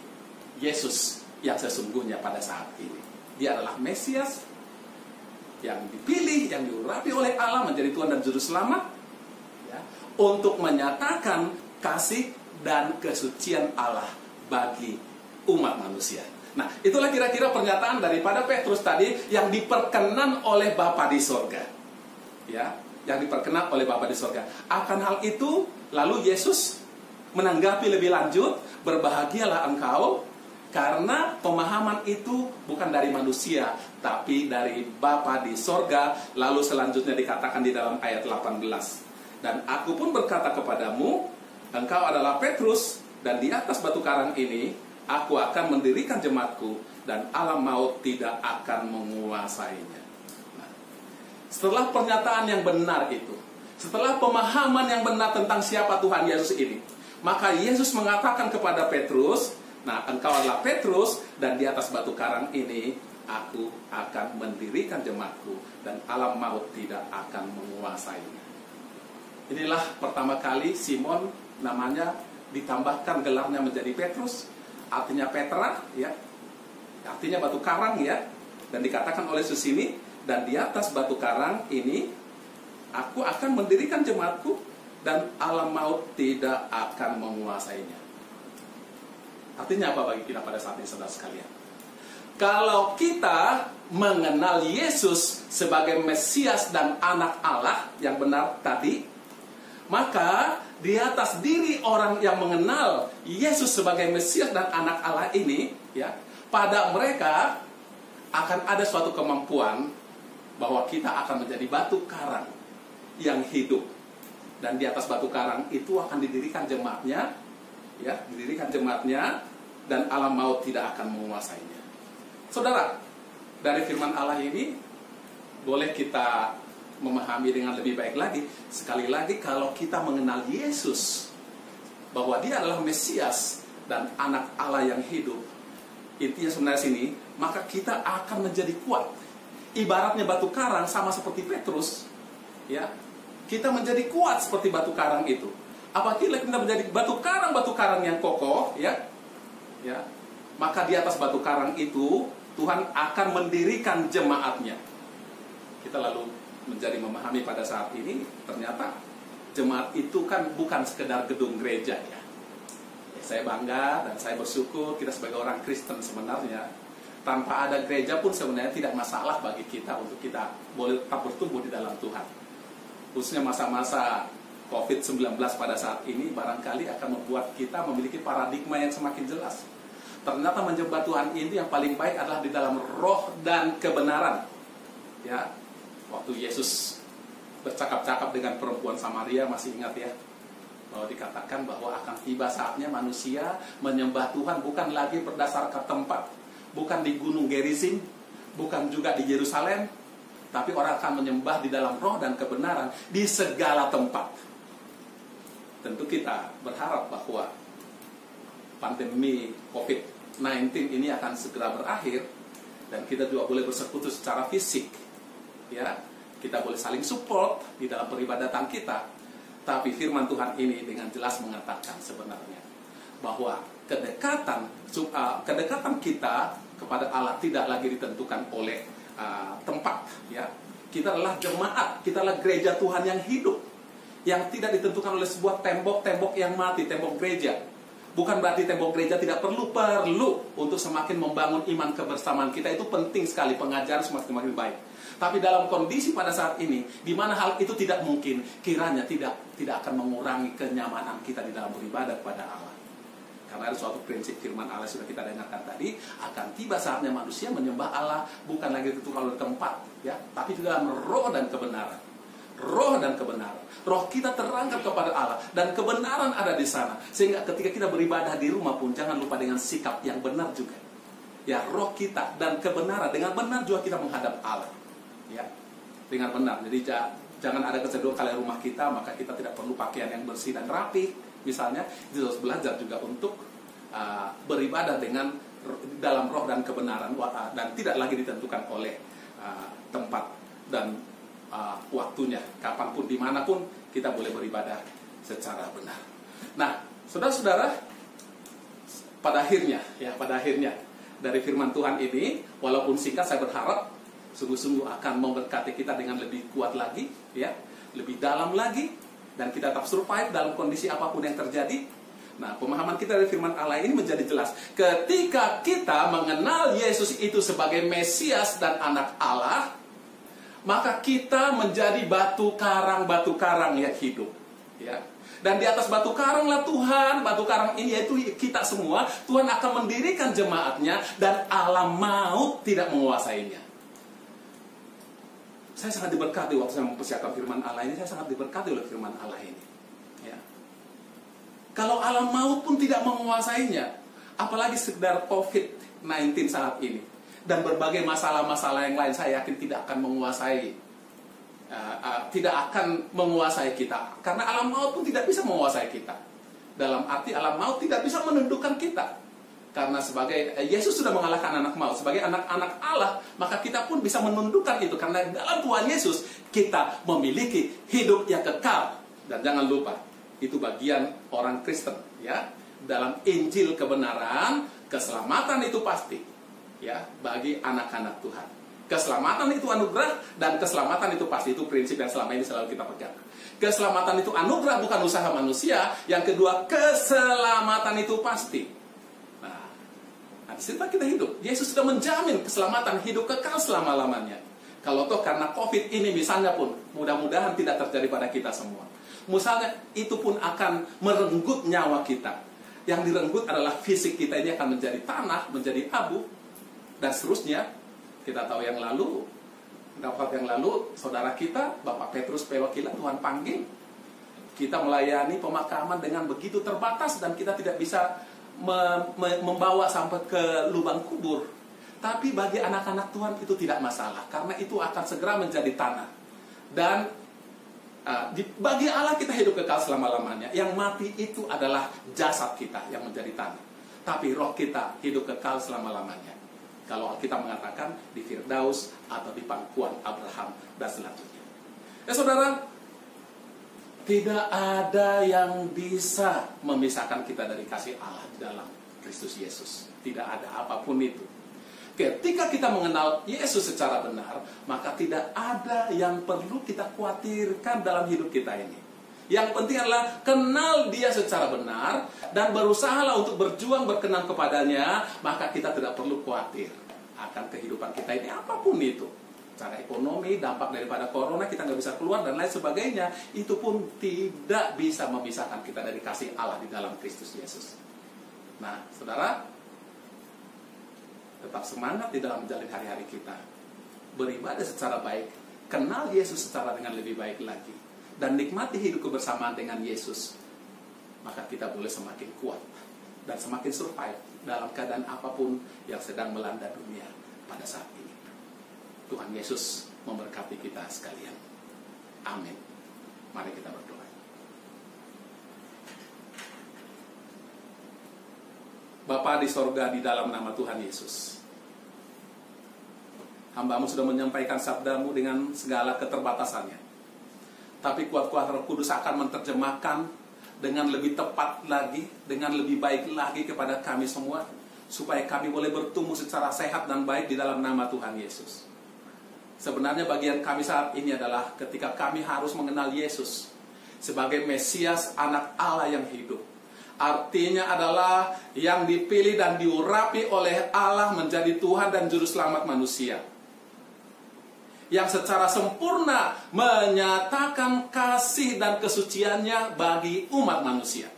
C: Yesus yang sesungguhnya pada saat ini. Dia adalah Mesias yang dipilih, yang diurapi oleh Allah menjadi Tuhan dan Juru Selamat, ya, untuk menyatakan kasih dan kesucian Allah bagi umat manusia. Nah, itulah kira-kira pernyataan daripada Petrus tadi yang diperkenan oleh Bapa di sorga. Ya, yang diperkenan oleh Bapa di sorga. Akan hal itu, lalu Yesus menanggapi lebih lanjut, berbahagialah engkau, karena pemahaman itu bukan dari manusia, tapi dari Bapa di sorga. Lalu selanjutnya dikatakan di dalam ayat 18. Dan aku pun berkata kepadamu, engkau adalah Petrus, dan di atas batu karang ini, aku akan mendirikan jemaatku, dan alam maut tidak akan menguasainya. Nah, setelah pernyataan yang benar itu, setelah pemahaman yang benar tentang siapa Tuhan Yesus ini, maka Yesus mengatakan kepada Petrus, nah, engkau adalah Petrus, dan di atas batu karang ini aku akan mendirikan jemaatku, dan alam maut tidak akan menguasainya. Inilah pertama kali Simon namanya ditambahkan gelarnya menjadi Petrus, artinya Petra, ya, artinya batu karang, ya, dan dikatakan oleh Yesus ini, dan di atas batu karang ini aku akan mendirikan jemaatku, dan alam maut tidak akan menguasainya. Artinya apa bagi kita pada saat ini, saudara sekalian? Kalau kita mengenal Yesus sebagai Mesias dan anak Allah yang benar tadi, maka di atas diri orang yang mengenal Yesus sebagai Mesias dan anak Allah ini, ya, pada mereka akan ada suatu kemampuan bahwa kita akan menjadi batu karang yang hidup. Dan di atas batu karang itu akan didirikan jemaatnya, ya, didirikan jemaatnya, dan alam maut tidak akan menguasainya. Saudara, dari firman Allah ini boleh kita memahami dengan lebih baik lagi. Sekali lagi, kalau kita mengenal Yesus bahwa dia adalah Mesias dan anak Allah yang hidup, intinya sebenarnya sini, maka kita akan menjadi kuat. Ibaratnya batu karang sama seperti Petrus, ya, kita menjadi kuat seperti batu karang itu. Apabila kita menjadi batu karang yang kokoh, ya, maka di atas batu karang itu Tuhan akan mendirikan jemaatnya. Kita lalu menjadi memahami pada saat ini, ternyata jemaat itu kan bukan sekedar gedung gereja, ya. Saya bangga dan saya bersyukur kita sebagai orang Kristen sebenarnya tanpa ada gereja pun sebenarnya tidak masalah bagi kita untuk kita boleh tetap bertumbuh di dalam Tuhan. Khususnya masa-masa COVID-19 pada saat ini barangkali akan membuat kita memiliki paradigma yang semakin jelas. Ternyata menyembah Tuhan ini yang paling baik adalah di dalam roh dan kebenaran. Ya, waktu Yesus bercakap-cakap dengan perempuan Samaria, masih ingat ya, bahwa dikatakan bahwa akan tiba saatnya manusia menyembah Tuhan bukan lagi berdasarkan tempat, bukan di Gunung Gerizim, bukan juga di Yerusalem, tapi orang akan menyembah di dalam roh dan kebenaran di segala tempat. tentu kita berharap bahwa pandemi COVID-19 ini akan segera berakhir dan kita juga boleh bersekutu secara fisik, ya. Kita boleh saling support di dalam peribadatan kita. Tapi firman Tuhan ini dengan jelas mengatakan sebenarnya bahwa kedekatan kita kepada Allah tidak lagi ditentukan oleh tempat, ya. Kita adalah jemaat, kita adalah gereja Tuhan yang hidup, yang tidak ditentukan oleh sebuah tembok-tembok yang mati, tembok gereja. Bukan berarti tembok gereja tidak perlu untuk semakin membangun iman kebersamaan kita. Itu penting sekali, pengajaran semakin baik. Tapi dalam kondisi pada saat ini, di mana hal itu tidak mungkin, kiranya tidak akan mengurangi kenyamanan kita di dalam beribadah kepada Allah. Karena ada suatu prinsip firman Allah sudah kita dengarkan tadi, akan tiba saatnya manusia menyembah Allah bukan lagi ditentukan oleh tempat, ya, tapi juga dalam roh dan kebenaran. Roh dan kebenaran. Roh kita terangkat kepada Allah dan kebenaran ada di sana. Sehingga ketika kita beribadah di rumah pun jangan lupa dengan sikap yang benar juga. Ya, roh kita dan kebenaran dengan benar juga kita menghadap Allah. Ya, dengan benar. Jadi jangan ada kecenderungan kalau rumah kita maka kita tidak perlu pakaian yang bersih dan rapi. Misalnya, itu harus belajar juga untuk beribadah dengan dalam roh dan kebenaran dan tidak lagi ditentukan oleh tempat dan waktunya, kapanpun, dimanapun kita boleh beribadah secara benar. Nah, saudara-saudara, pada akhirnya dari firman Tuhan ini, walaupun singkat, saya berharap sungguh-sungguh akan memberkati kita dengan lebih kuat lagi, ya, lebih dalam lagi, dan kita tetap survive dalam kondisi apapun yang terjadi. Nah, pemahaman kita dari firman Allah ini menjadi jelas. Ketika kita mengenal Yesus itu sebagai Mesias dan anak Allah, maka kita menjadi batu karang yang hidup, ya. Dan di atas batu karanglah Tuhan, batu karang ini yaitu kita semua, Tuhan akan mendirikan jemaatnya dan alam maut tidak menguasainya. Saya sangat diberkati waktu saya mempersiapkan firman Allah ini, saya sangat diberkati oleh firman Allah ini, ya. Kalau alam maut pun tidak menguasainya, apalagi sekedar COVID-19 saat ini. Dan berbagai masalah-masalah yang lain saya yakin tidak akan menguasai kita. Karena alam maut pun tidak bisa menguasai kita. Dalam arti alam maut tidak bisa menundukkan kita. Karena sebagai Yesus sudah mengalahkan anak maut. Sebagai anak-anak Allah, maka kita pun bisa menundukkan itu. Karena dalam Tuhan Yesus kita memiliki hidup yang kekal. Dan jangan lupa, itu bagian orang Kristen, ya. Dalam Injil kebenaran, keselamatan itu pasti, ya, bagi anak-anak Tuhan. Keselamatan itu anugerah dan keselamatan itu pasti. Itu prinsip yang selama ini selalu kita pegang. Keselamatan itu anugerah, bukan usaha manusia. Yang kedua, keselamatan itu pasti. Nah, di situ kita hidup. Yesus sudah menjamin keselamatan, hidup kekal selama-lamanya. Kalau toh karena COVID ini misalnya pun, mudah-mudahan tidak terjadi pada kita semua. Misalnya itu pun akan merenggut nyawa kita. Yang direnggut adalah fisik kita ini akan menjadi tanah, menjadi abu, dan seterusnya. Kita tahu yang lalu, saudara kita, Bapak Petrus Pewakila, Tuhan panggil. Kita melayani pemakaman dengan begitu terbatas dan kita tidak bisa membawa sampai ke lubang kubur. Tapi bagi anak-anak Tuhan itu tidak masalah, karena itu akan segera menjadi tanah. Dan bagi Allah kita hidup kekal selama-lamanya. Yang mati itu adalah jasad kita yang menjadi tanah. Tapi roh kita hidup kekal selama-lamanya. Kalau kita mengatakan di Firdaus atau di pangkuan Abraham dan selanjutnya. Saudara, tidak ada yang bisa memisahkan kita dari kasih Allah di dalam Kristus Yesus. Tidak ada apapun itu. Ketika kita mengenal Yesus secara benar, maka tidak ada yang perlu kita khawatirkan dalam hidup kita ini. Yang penting adalah kenal Dia secara benar dan berusahalah untuk berjuang berkenan kepadanya, maka kita tidak perlu khawatir akan kehidupan kita ini apapun itu. Secara ekonomi, dampak daripada corona kita nggak bisa keluar dan lain sebagainya, itu pun tidak bisa memisahkan kita dari kasih Allah di dalam Kristus Yesus. Nah, saudara, tetap semangat di dalam menjalani hari-hari kita. Beribadah secara baik, kenal Yesus secara dengan lebih baik lagi, dan nikmati hidup kebersamaan dengan Yesus. Maka kita boleh semakin kuat dan semakin survive dalam keadaan apapun yang sedang melanda dunia pada saat ini. Tuhan Yesus memberkati kita sekalian. Amin. Mari kita berdoa. Bapa di sorga, di dalam nama Tuhan Yesus, hamba-Mu sudah menyampaikan sabda-Mu dengan segala keterbatasannya. Tapi kuat-kuat Roh Kudus akan menerjemahkan dengan lebih tepat lagi, dengan lebih baik lagi kepada kami semua, supaya kami boleh bertumbuh secara sehat dan baik di dalam nama Tuhan Yesus. Sebenarnya bagian kami saat ini adalah ketika kami harus mengenal Yesus sebagai Mesias, anak Allah yang hidup. Artinya adalah yang dipilih dan diurapi oleh Allah menjadi Tuhan dan Juru Selamat manusia, yang secara sempurna menyatakan kasih dan kesuciannya bagi umat manusia.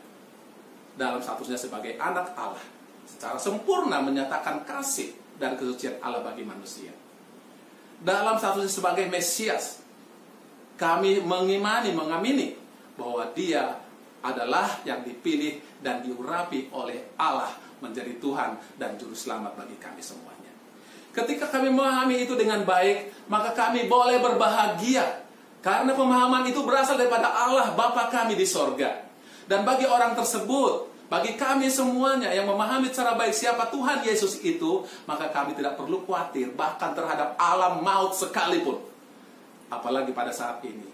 C: Dalam statusnya sebagai anak Allah, secara sempurna menyatakan kasih dan kesucian Allah bagi manusia. Dalam statusnya sebagai Mesias, kami mengamini bahwa Dia adalah yang dipilih dan diurapi oleh Allah menjadi Tuhan dan Juru Selamat bagi kami semuanya. Ketika kami memahami itu dengan baik, maka kami boleh berbahagia, karena pemahaman itu berasal daripada Allah Bapa kami di sorga. Dan bagi orang tersebut, bagi kami semuanya yang memahami secara baik siapa Tuhan Yesus itu, maka kami tidak perlu khawatir bahkan terhadap alam maut sekalipun. Apalagi pada saat ini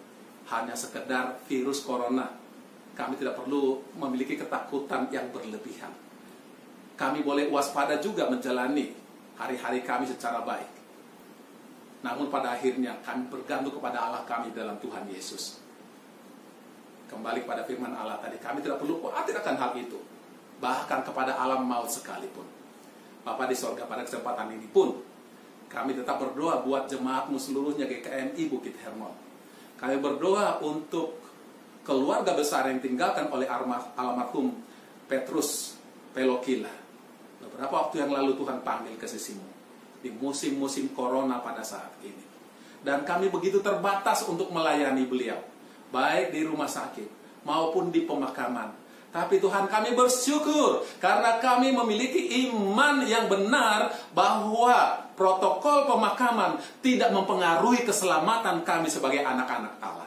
C: hanya sekedar virus corona, kami tidak perlu memiliki ketakutan yang berlebihan. Kami boleh waspada juga menjalani hari-hari kami secara baik. Namun pada akhirnya kami bergantung kepada Allah kami dalam Tuhan Yesus. Kembali kepada firman Allah tadi, kami tidak perlu khawatir akan hal itu, bahkan kepada alam maut sekalipun. Bapa di sorga, pada kesempatan ini pun kami tetap berdoa buat jemaat-Mu seluruhnya GKMI Bukit Hermon. Kami berdoa untuk keluarga besar yang tinggalkan oleh almarhum Petrus Pelokila. Beberapa waktu yang lalu Tuhan panggil ke sisi-Mu di musim-musim corona pada saat ini. Dan kami begitu terbatas untuk melayani beliau, baik di rumah sakit maupun di pemakaman. Tapi Tuhan, kami bersyukur karena kami memiliki iman yang benar bahwa protokol pemakaman tidak mempengaruhi keselamatan kami sebagai anak-anak Allah.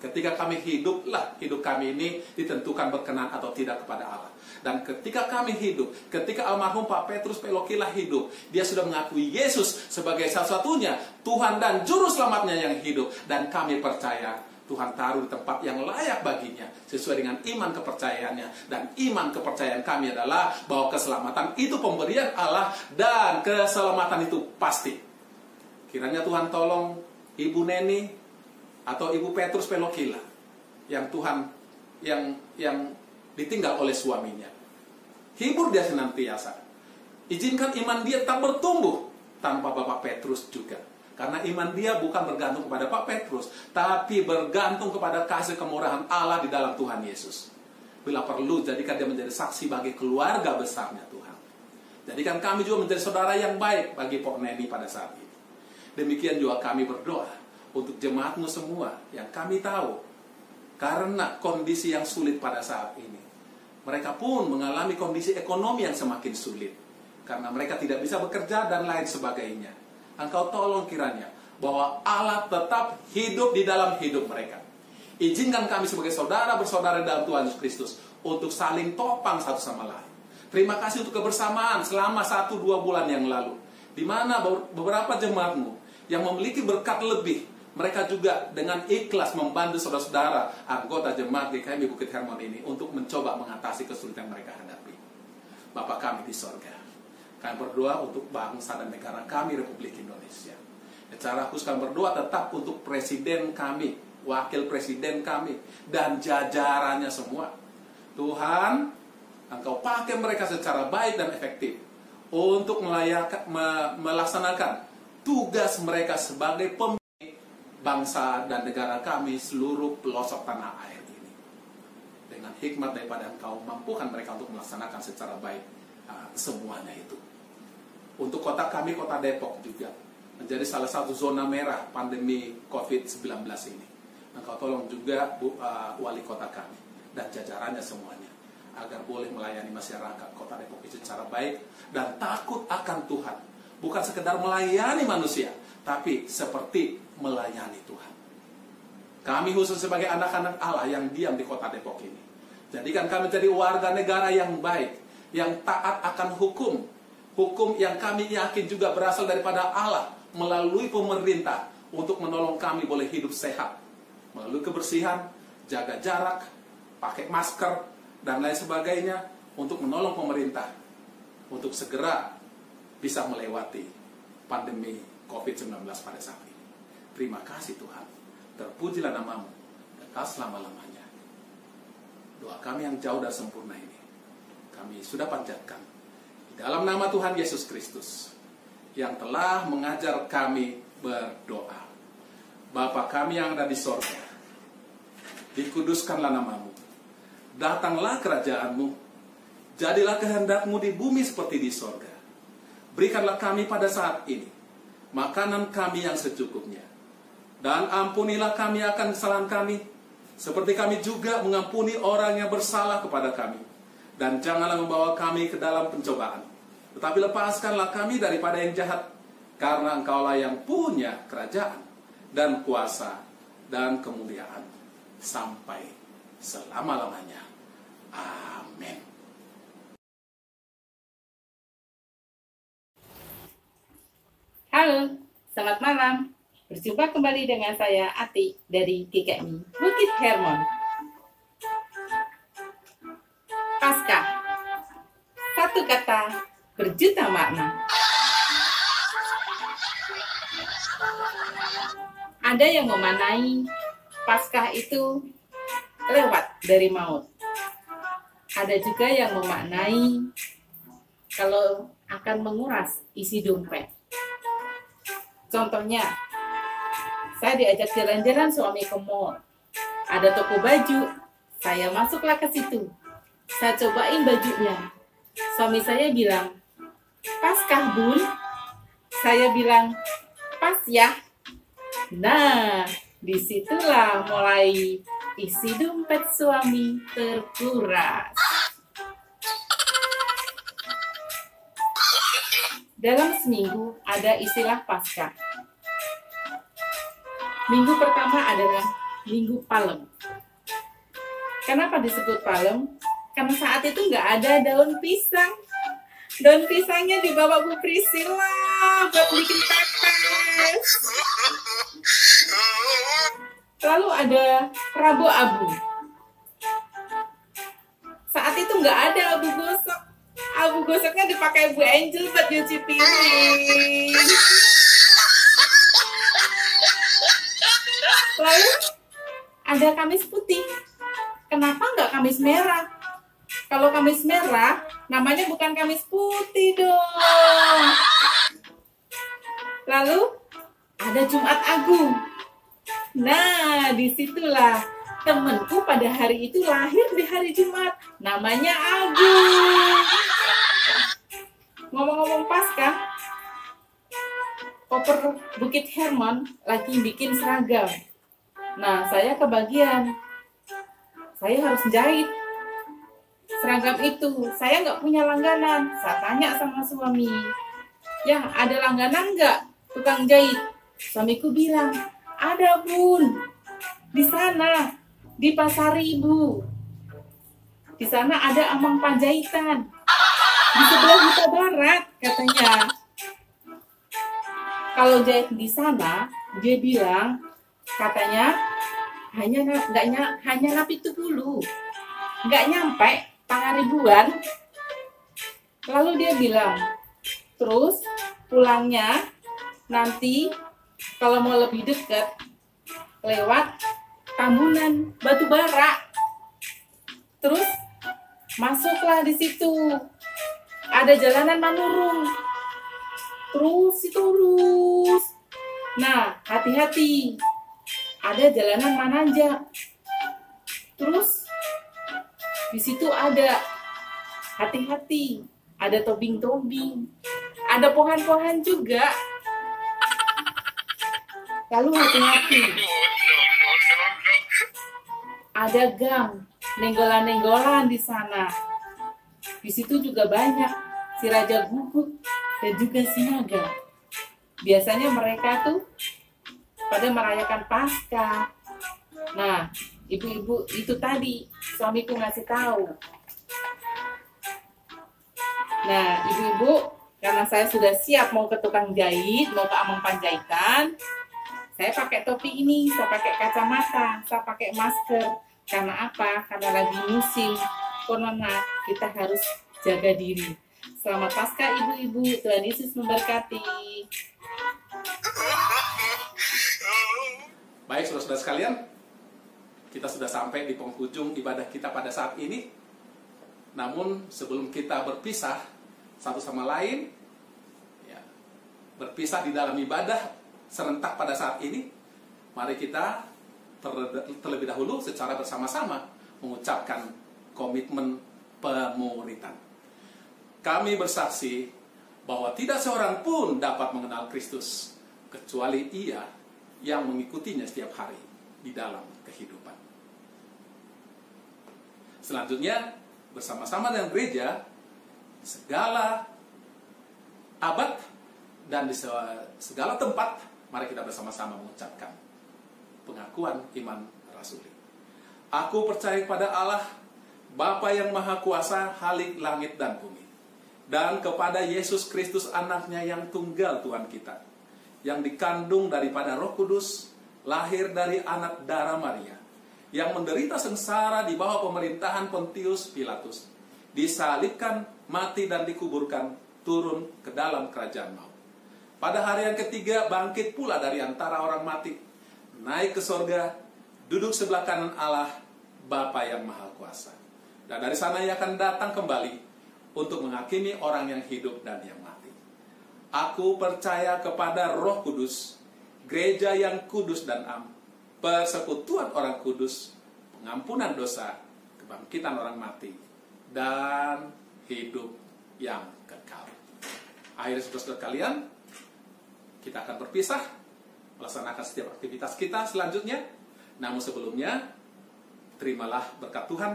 C: Ketika kami hiduplah, hidup kami ini ditentukan berkenan atau tidak kepada Allah. Dan ketika kami hidup, ketika almarhum Pak Petrus Pelokila hidup, dia sudah mengakui Yesus sebagai satu-satunya Tuhan dan Juru Selamatnya yang hidup. Dan kami percaya Tuhan taruh di tempat yang layak baginya sesuai dengan iman kepercayaannya. Dan iman kepercayaan kami adalah bahwa keselamatan itu pemberian Allah dan keselamatan itu pasti. Kiranya Tuhan tolong Ibu Neni atau Ibu Petrus Pelokila yang Tuhan yang ditinggal oleh suaminya. Hibur dia senantiasa. Izinkan iman dia tetap bertumbuh tanpa Bapak Petrus juga. Karena iman dia bukan bergantung kepada Pak Petrus, tapi bergantung kepada kasih kemurahan Allah di dalam Tuhan Yesus. Bila perlu, jadikan dia menjadi saksi bagi keluarga besarnya Tuhan. Jadikan kami juga menjadi saudara yang baik bagi Pok Neni pada saat ini. Demikian juga kami berdoa untuk jemaat-Mu semua yang kami tahu karena kondisi yang sulit pada saat ini. Mereka pun mengalami kondisi ekonomi yang semakin sulit karena mereka tidak bisa bekerja dan lain sebagainya. Engkau tolong kiranya bahwa Allah tetap hidup di dalam hidup mereka. Izinkan kami sebagai saudara bersaudara dalam Tuhan Yesus Kristus untuk saling topang satu sama lain. Terima kasih untuk kebersamaan selama 1-2 bulan yang lalu, di mana beberapa jemaat-Mu yang memiliki berkat lebih, mereka juga dengan ikhlas membantu saudara-saudara anggota jemaat GKMI Bukit Hermon ini untuk mencoba mengatasi kesulitan mereka hadapi. Bapa kami di sorga, kami berdoa untuk bangsa dan negara kami, Republik Indonesia. Secara khusus kami berdoa tetap untuk presiden kami, wakil presiden kami, dan jajarannya semua. Tuhan, Engkau pakai mereka secara baik dan efektif untuk melaksanakan tugas mereka sebagai pemimpin bangsa dan negara kami seluruh pelosok tanah air ini. Dengan hikmat daripada Engkau, mampukan mereka untuk melaksanakan secara baik semuanya itu. Untuk kota kami, kota Depok juga menjadi salah satu zona merah pandemi COVID-19 ini. Engkau tolong juga wali kota kami dan jajarannya semuanya agar boleh melayani masyarakat kota Depok itu secara baik dan takut akan Tuhan. Bukan sekedar melayani manusia, tapi seperti melayani Tuhan. Kami khusus sebagai anak-anak Allah yang diam di kota Depok ini, jadikan kami jadi warga negara yang baik, yang taat akan hukum. Hukum yang kami yakin juga berasal daripada Allah melalui pemerintah untuk menolong kami boleh hidup sehat. Melalui kebersihan, jaga jarak, pakai masker, dan lain sebagainya untuk menolong pemerintah untuk segera bisa melewati pandemi COVID-19 pada saat ini. Terima kasih Tuhan. Terpujilah namamu kekal selama-lamanya. Doa kami yang jauh dan sempurna ini kami sudah panjatkan di dalam nama Tuhan Yesus Kristus yang telah mengajar kami berdoa. Bapa kami yang ada di sorga, dikuduskanlah namamu, datanglah kerajaanmu, jadilah kehendakmu di bumi seperti di sorga. Berikanlah kami pada saat ini makanan kami yang secukupnya, dan ampunilah kami akan kesalahan kami, seperti kami juga mengampuni orang yang bersalah kepada kami. Dan janganlah membawa kami ke dalam pencobaan, tetapi lepaskanlah kami daripada yang jahat, karena Engkaulah yang punya kerajaan dan kuasa dan kemuliaan sampai selama-lamanya. Amin.
D: Halo, selamat malam. Berjumpa kembali dengan saya Ati dari GKMI Bukit Hermon. Paskah, satu kata berjuta makna. Ada yang memaknai Paskah itu lewat dari maut. Ada juga yang memaknai kalau akan menguras isi dompet. Contohnya, saya diajak jalan-jalan suami ke mall. Ada toko baju, saya masuklah ke situ. Saya cobain bajunya. Suami saya bilang, "Paskah, Bun?" Saya bilang, "Pas ya." Nah, disitulah mulai isi dompet suami terkuras. Dalam seminggu ada istilah Paskah. Minggu pertama adalah Minggu Palem. Kenapa disebut Palem? Karena saat itu nggak ada daun pisang. Daun pisangnya dibawa Bu Priscilla buat bikin pepes. Lalu ada Rabu Abu. Saat itu nggak ada abu gosok. Abu gosoknya dipakai Bu Angel buat nyuci piring. Lalu ada Kamis Putih. Kenapa nggak Kamis Merah? Kalau Kamis Merah, namanya bukan Kamis Putih dong. Lalu ada Jumat Agung. Nah, disitulah temenku pada hari itu lahir di hari Jumat. Namanya Agung. Ngomong-ngomong Paskah, Koper Bukit Hermon lagi bikin seragam. Nah, saya kebagian. Saya harus jahit seragam itu. Saya nggak punya langganan. Saya tanya sama suami, "Ya, ada langganan nggak tukang jahit?" Suamiku bilang, "Ada, Bun. Di sana, di Pasar Ibu. Di sana ada Amang Panjaitan. Di sebelah Huta Barat," katanya. Kalau jahit di sana, dia bilang, katanya hanya napi 70, nggak nyampe Pangaribuan. Lalu dia bilang, terus pulangnya nanti kalau mau lebih dekat lewat Tambunan Batubara. Terus masuklah di situ, ada jalanan Manurung. Terus. Nah, hati-hati. Ada jalanan Mananjak. Terus di situ ada, hati-hati, ada tobing-tobing. Ada pohon-pohon juga. Lalu hati-hati. Ada gang, nenggolan-nenggolan di sana. Di situ juga banyak si Raja Guguk dan juga si Naga. Biasanya mereka tuh pada merayakan Paskah. Nah, ibu-ibu itu tadi suamiku ngasih tahu. Nah, ibu-ibu, karena saya sudah siap mau ke tukang jahit, mau ke Amang Panjaitan, saya pakai topi ini, saya pakai kacamata, saya pakai masker. Karena apa? Karena lagi musim corona, kita harus jaga diri. Selamat Paskah ibu-ibu, Tuhan Yesus memberkati.
C: Baik, saudara-saudara sekalian, kita sudah sampai di penghujung ibadah kita pada saat ini. Namun sebelum kita berpisah satu sama lain, ya, berpisah di dalam ibadah serentak pada saat ini, mari kita terlebih dahulu secara bersama-sama mengucapkan komitmen pemuritan. Kami bersaksi bahwa tidak seorang pun dapat mengenal Kristus kecuali ia yang mengikutinya setiap hari di dalam kehidupan. Selanjutnya, bersama-sama dengan gereja, segala abad dan di segala tempat, mari kita bersama-sama mengucapkan pengakuan iman rasuli. Aku percaya kepada Allah, Bapa yang Maha Kuasa, Khalik langit dan bumi, dan kepada Yesus Kristus anaknya yang tunggal Tuhan kita, yang dikandung daripada Roh Kudus, lahir dari anak darah Maria, yang menderita sengsara di bawah pemerintahan Pontius Pilatus, disalibkan, mati dan dikuburkan, turun ke dalam kerajaan maut. Pada hari yang ketiga bangkit pula dari antara orang mati, naik ke sorga, duduk sebelah kanan Allah, Bapa yang Maha Kuasa. Dan dari sana ia akan datang kembali untuk menghakimi orang yang hidup dan yang mati. Aku percaya kepada Roh Kudus, gereja yang kudus dan am, persekutuan orang kudus, pengampunan dosa, kebangkitan orang mati, dan hidup yang kekal. Akhirnya saudara-saudara kalian, kita akan berpisah, melaksanakan setiap aktivitas kita selanjutnya. Namun sebelumnya, terimalah berkat Tuhan.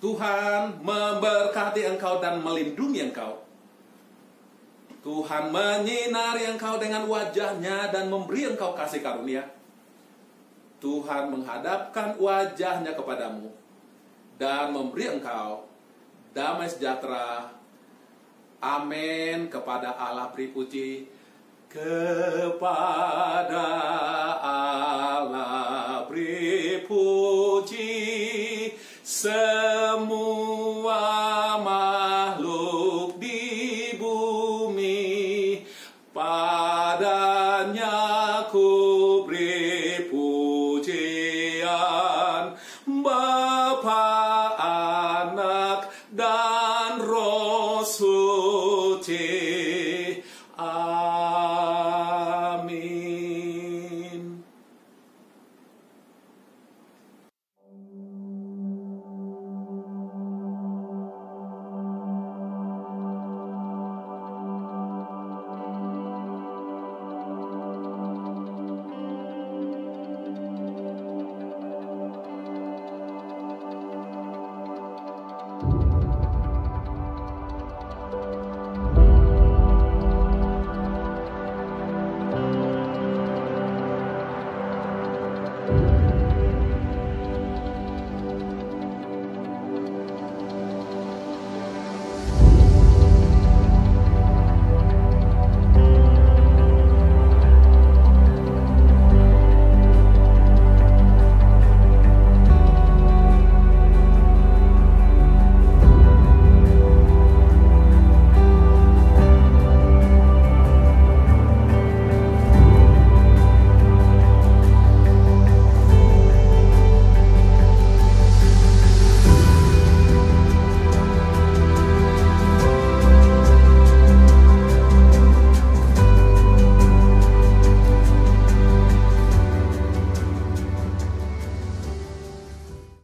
C: Tuhan memberkati engkau dan melindungi engkau. Tuhan menyinari engkau dengan wajahnya dan memberi engkau kasih karunia. Tuhan menghadapkan wajahnya kepadamu dan memberi engkau damai sejahtera. Amin. Kepada Allah beri puji. Kepada Allah beri puji. Semua makhluk di bumi, padanya ku beri pujian. Bapa, Anak, dan Roh Suci.